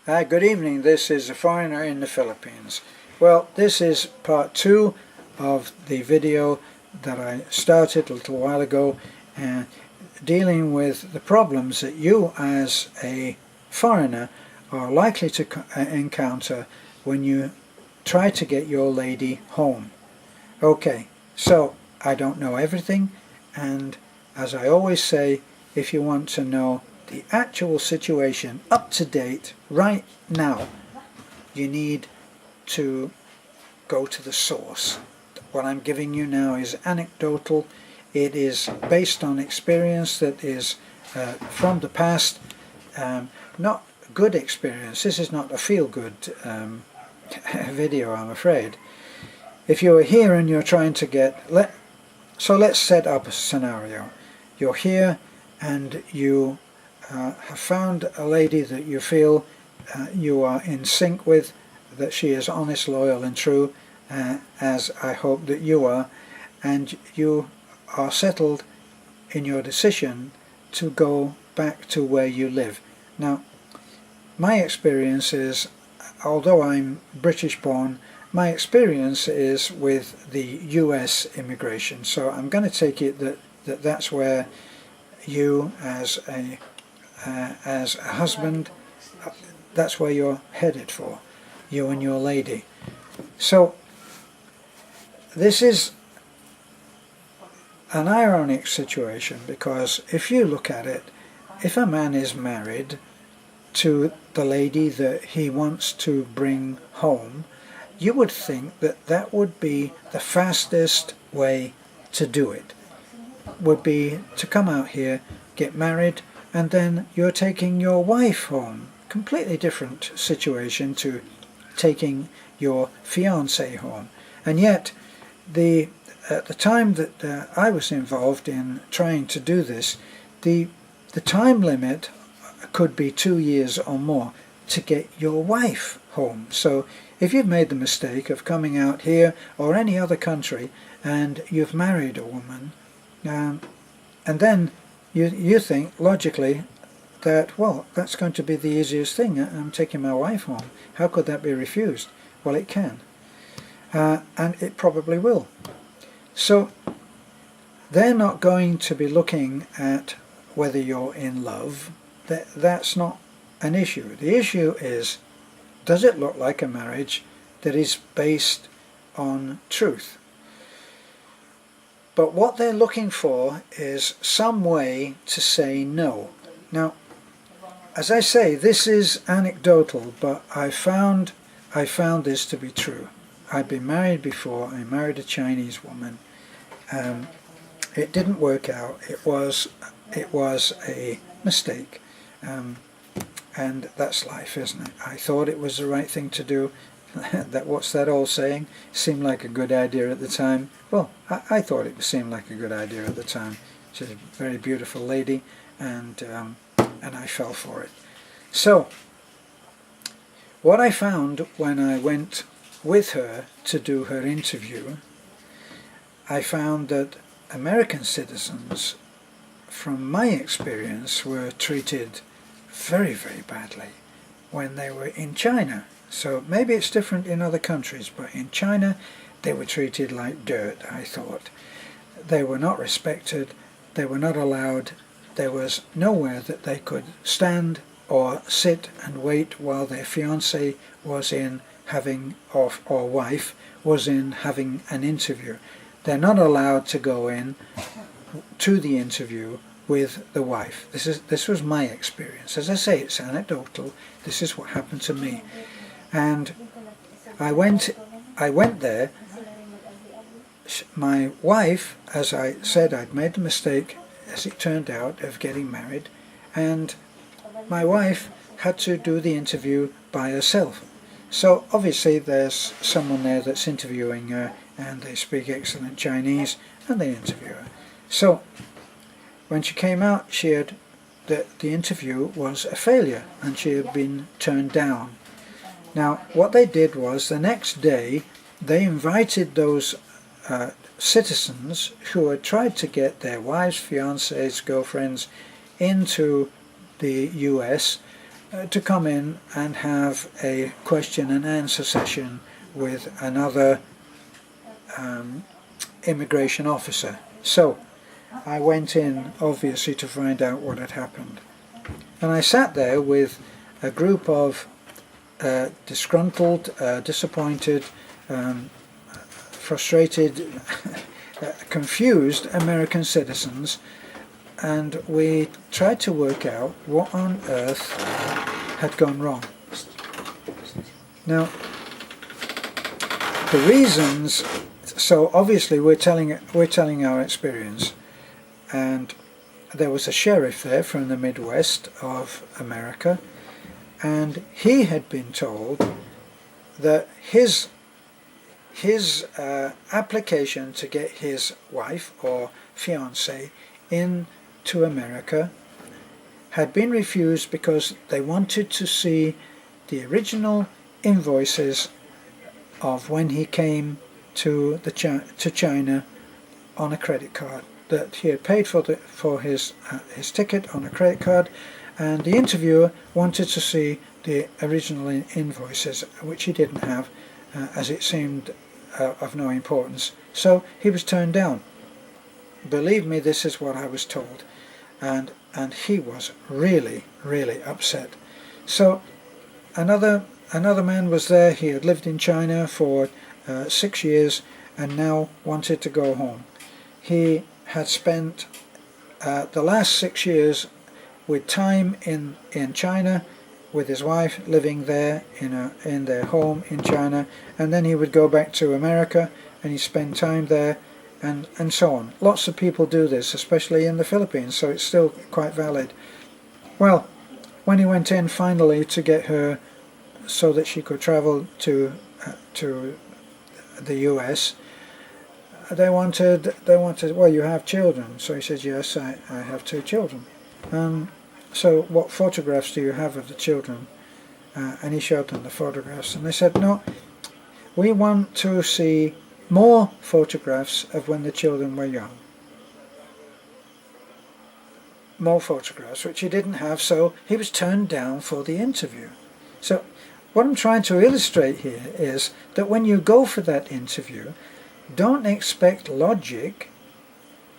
Good evening, this is a foreigner in the Philippines. Well, this is part 2 of the video that I started a little while ago, dealing with the problems that you as a foreigner are likely to encounter when you try to get your lady home. Okay, so I don't know everything, and as I always say, if you want to know the actual situation up to date right now, you need to go to the source. What I'm giving you now is anecdotal. It is based on experience that is from the past, not good experience. This is not a feel-good video, I'm afraid. If you are here and you're trying to so let's set up a scenario. You're here and you have found a lady that you feel you are in sync with, that she is honest, loyal and true, as I hope that you are, and you are settled in your decision to go back to where you live. Now, my experience is, although I'm British born, my experience is with the US immigration, so I'm going to take it that that's where you as a husband, that's where you're headed for, you and your lady. So this is an ironic situation, because if you look at it, if a man is married to the lady that he wants to bring home, you would think that that would be the fastest way to do it, would be to come out here, get married, and then you're taking your wife home. Completely different situation to taking your fiancé home. And yet, at the time that I was involved in trying to do this, the time limit could be 2 years or more to get your wife home. So if you've made the mistake of coming out here or any other country and you've married a woman, and then you think logically that, well, that's going to be the easiest thing. I'm taking my wife home. How could that be refused? Well, it can. And it probably will. So they're not going to be looking at whether you're in love. That's not an issue. The issue is, does it look like a marriage that is based on truth? But what they're looking for is some way to say no. Now, as I say, this is anecdotal, but I found this to be true. I'd been married before. I married a Chinese woman. It didn't work out. It was a mistake, and that's life, isn't it? I thought it was the right thing to do. What's that old saying? Seemed like a good idea at the time. Well, I thought it seemed like a good idea at the time. She's a very beautiful lady, and I fell for it. So, what I found when I went with her to do her interview, I found that American citizens, from my experience, were treated very, very badly when they were in China. So maybe it's different in other countries, but in China they were treated like dirt, I thought. They were not respected, they were not allowed, there was nowhere that they could stand or sit and wait while their fiancé was in having, or wife was in having an interview. They're not allowed to go in to the interview with the wife. This was my experience. As I say, it's anecdotal. This is what happened to me. And I went there. My wife, as I said, I'd made the mistake, as it turned out, of getting married, and my wife had to do the interview by herself. So obviously there's someone there that's interviewing her, and they speak excellent Chinese, and they interview her. So when she came out, the interview was a failure, and she had been turned down. Now, what they did was, the next day, they invited those citizens who had tried to get their wives, fiancés, girlfriends into the US to come in and have a question and answer session with another immigration officer. So I went in obviously to find out what had happened. And I sat there with a group of disgruntled, disappointed, frustrated, confused American citizens, and we tried to work out what on earth had gone wrong. Now, the reasons, so obviously we're telling our experience, and there was a sheriff there from the Midwest of America, and he had been told that his application to get his wife or fiancée into America had been refused because they wanted to see the original invoices of when he came to China on a credit card, that he had paid for his ticket on a credit card, and the interviewer wanted to see the original invoices, which he didn't have, as it seemed of no importance. So he was turned down. Believe me, this is what I was told, and he was really, really upset. So another man was there. He had lived in China for 6 years and now wanted to go home. He had spent the last 6 years with time in China, with his wife living there in their home in China, and then he would go back to America and he'd spend time there, and so on. Lots of people do this, especially in the Philippines, so it's still quite valid. Well, when he went in finally to get her so that she could travel to the US, they wanted, well, you have children. So he said, yes, I have 2 children. So what photographs do you have of the children? And he showed them the photographs, and they said, no, we want to see more photographs of when the children were young. More photographs, which he didn't have, so he was turned down for the interview. So what I'm trying to illustrate here is that when you go for that interview, don't expect logic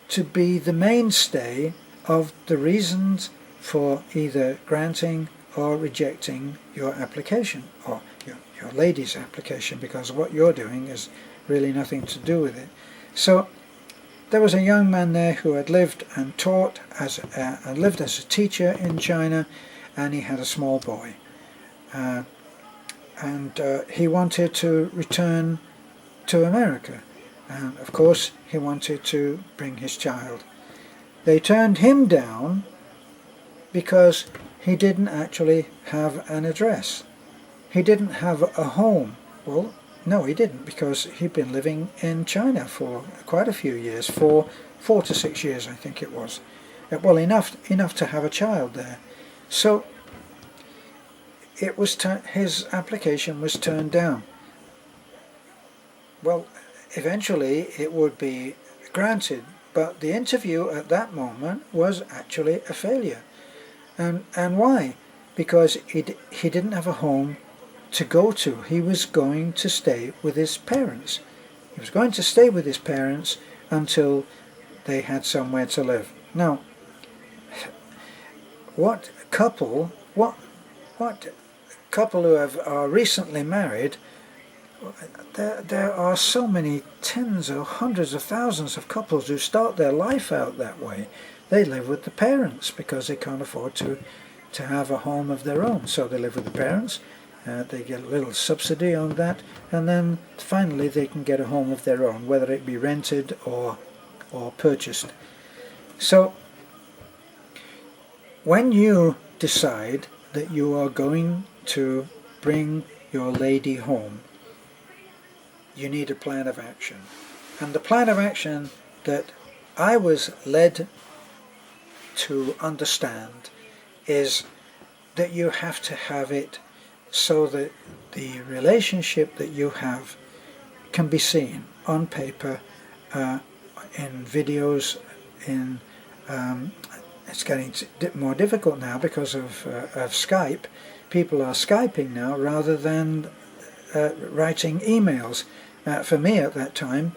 to be the mainstay of the reasons for either granting or rejecting your application, or your lady's application, because what you're doing is really nothing to do with it. So there was a young man there who had lived and taught as a teacher in China, and he had a small boy, and he wanted to return to America, and of course he wanted to bring his child. They turned him down because he didn't actually have an address. He didn't have a home. Well, no, he didn't, because he'd been living in China for quite a few years, for 4 to 6 years, I think it was. Well, enough to have a child there. So it was his application was turned down. Well, eventually it would be granted, but the interview at that moment was actually a failure. And why? Because he didn't have a home to go to. He was going to stay with his parents. He was going to stay with his parents until they had somewhere to live. Now, what couple who are recently married, there are so many tens or hundreds of thousands of couples who start their life out that way. They live with the parents because they can't afford to have a home of their own. So they live with the parents, they get a little subsidy on that, and then finally they can get a home of their own, whether it be rented or purchased. So when you decide that you are going to bring your lady home, you need a plan of action. And the plan of action that I was led to understand is that you have to have it so that the relationship that you have can be seen on paper, in videos, in it's getting more difficult now because of Skype. People are Skyping now rather than writing emails. For me at that time,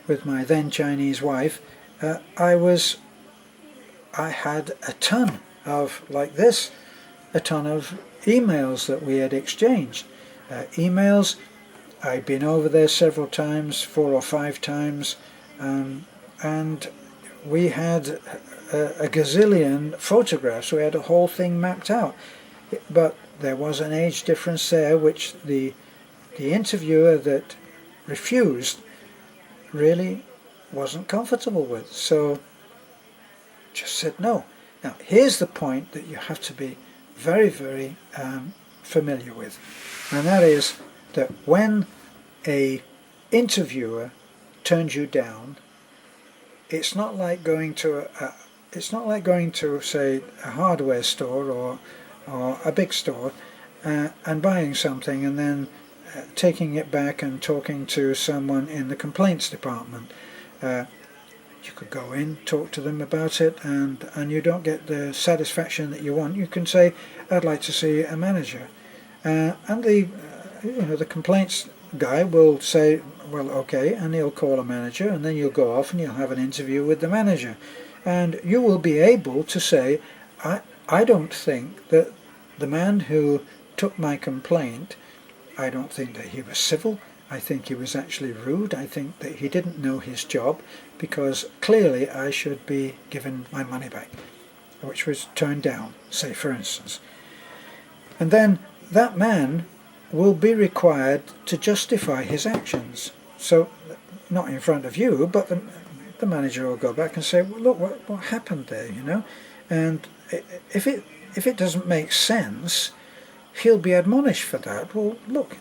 with my then Chinese wife, I had a ton of, like this, a ton of emails that we had exchanged. Emails, I'd been over there several times, 4 or 5 times, and we had a gazillion photographs. We had a whole thing mapped out. But there was an age difference there which the interviewer that refused really wasn't comfortable with. So just said no. Now here's the point that you have to be very, very familiar with, and that is that when a interviewer turns you down, it's not like going to say a hardware store or a big store and buying something and then taking it back and talking to someone in the complaints department. You could go in, talk to them about it, and you don't get the satisfaction that you want. You can say, "I'd like to see a manager," and the complaints guy will say, "Well, okay," and he'll call a manager, and then you'll go off and you'll have an interview with the manager, and you will be able to say, I don't think that the man who took my complaint, I don't think that he was civil. I think he was actually rude. I think that he didn't know his job, because clearly I should be given my money back, which was turned down, say for instance. And then that man will be required to justify his actions. So not in front of you, but the manager will go back and say, "Well, look, what happened there, you know?" And if it doesn't make sense, he'll be admonished for that. Well, look,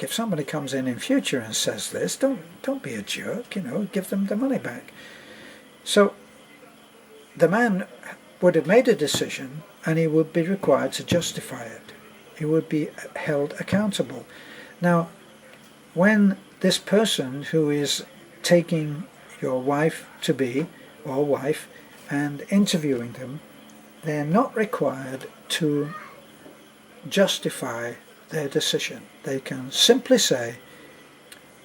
if somebody comes in future and says this, don't be a jerk, you know, give them the money back. So the man would have made a decision, and he would be required to justify it. He would be held accountable. Now, when this person who is taking your wife-to-be or wife and interviewing them, they're not required to justify their decision. They can simply say,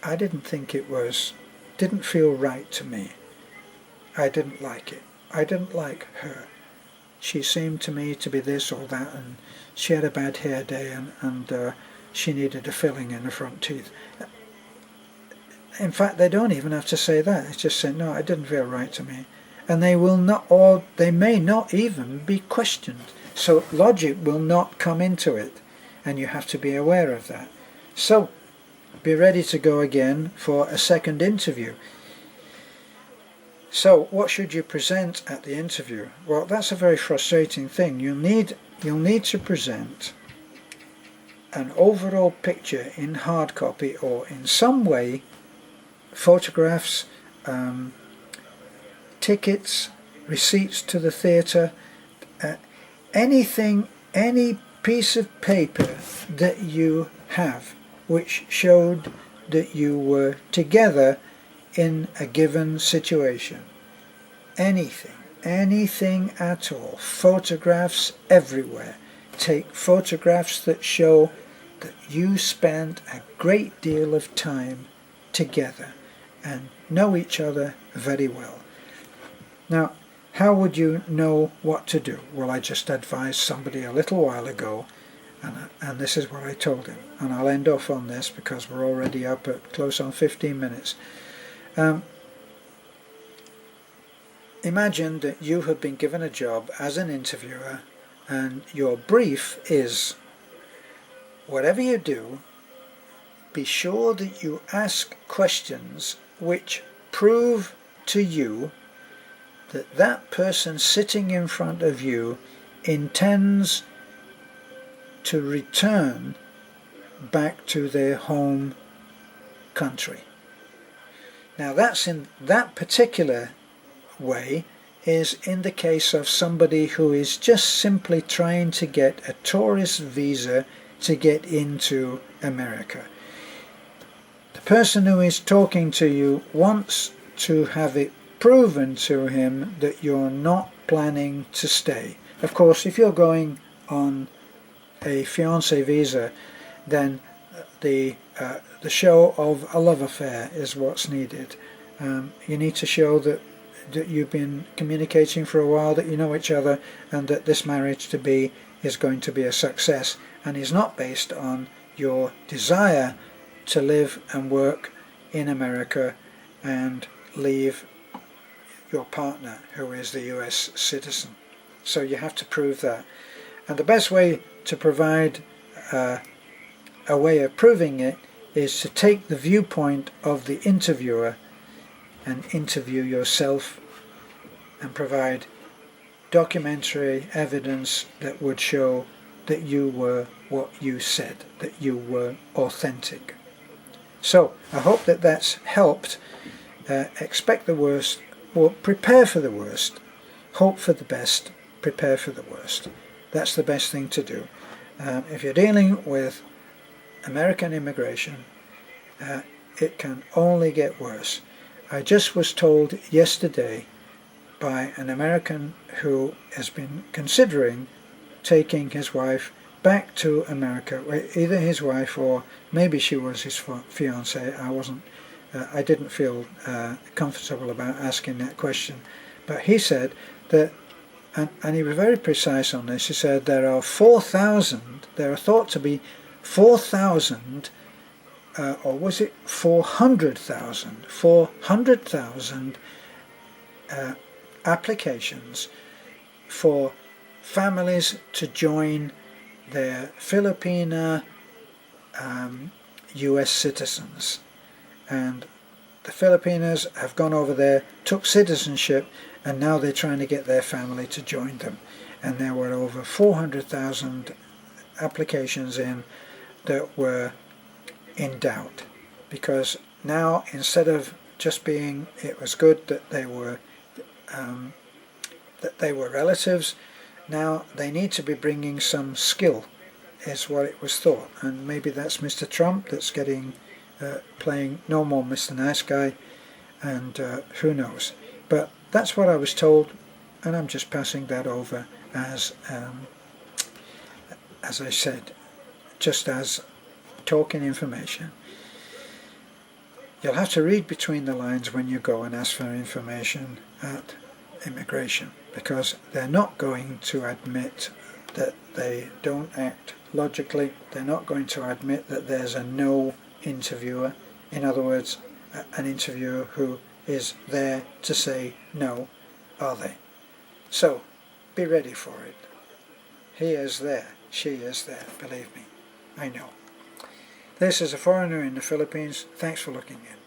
"I didn't feel right to me. I didn't like it. I didn't like her. She seemed to me to be this or that, and she had a bad hair day, and she needed a filling in the front teeth." In fact, they don't even have to say that. It's just say, "No, it didn't feel right to me." And they will not, or they may not even be questioned. So logic will not come into it, and you have to be aware of that. So be ready to go again for a second interview. So what should you present at the interview? Well, that's a very frustrating thing. You'll need to present an overall picture in hard copy or in some way, photographs, tickets, receipts to the theatre, anything, any piece of paper that you have which showed that you were together in a given situation. Anything at all. Photographs everywhere. Take photographs that show that you spent a great deal of time together and know each other very well. Now, how would you know what to do? Well, I just advised somebody a little while ago, and this is what I told him. And I'll end off on this because we're already up at close on 15 minutes. Imagine that you have been given a job as an interviewer, and your brief is, whatever you do, be sure that you ask questions which prove to you that that person sitting in front of you intends to return back to their home country. Now that's in that particular way is in the case of somebody who is just simply trying to get a tourist visa to get into America. The person who is talking to you wants to have it proven to him that you're not planning to stay. Of course, if you're going on a fiancé visa, then the show of a love affair is what's needed. You need to show that you've been communicating for a while, that you know each other, and that this marriage to be is going to be a success, and is not based on your desire to live and work in America and leave your partner who is the US citizen. So you have to prove that. And the best way to provide a way of proving it is to take the viewpoint of the interviewer and interview yourself and provide documentary evidence that would show that you were what you said, that you were authentic. So I hope that that's helped. Expect the worst, or prepare for the worst. Hope for the best, prepare for the worst. That's the best thing to do. If you're dealing with American immigration, it can only get worse. I just was told yesterday by an American who has been considering taking his wife back to America, either his wife or maybe she was his fiancée. I didn't feel comfortable about asking that question, but he said that, and he was very precise on this, he said there are thought to be 4,000 or was it 400,000 applications for families to join their Filipina US citizens. And the Filipinos have gone over there, took citizenship, and now they're trying to get their family to join them. And there were over 400,000 applications in that were in doubt, because now, instead of just being it was good that they were relatives, now they need to be bringing some skill, is what it was thought. And maybe that's Mr. Trump that's getting playing no more Mr. Nice Guy, and who knows. But that's what I was told, and I'm just passing that over as I said, just as talking information. You'll have to read between the lines when you go and ask for information at immigration, because they're not going to admit that they don't act logically. They're not going to admit that there's a no interviewer. In other words, an interviewer who is there to say no, are they? So be ready for it. He is there, she is there, believe me, I know. This is a foreigner in the Philippines. Thanks for looking in.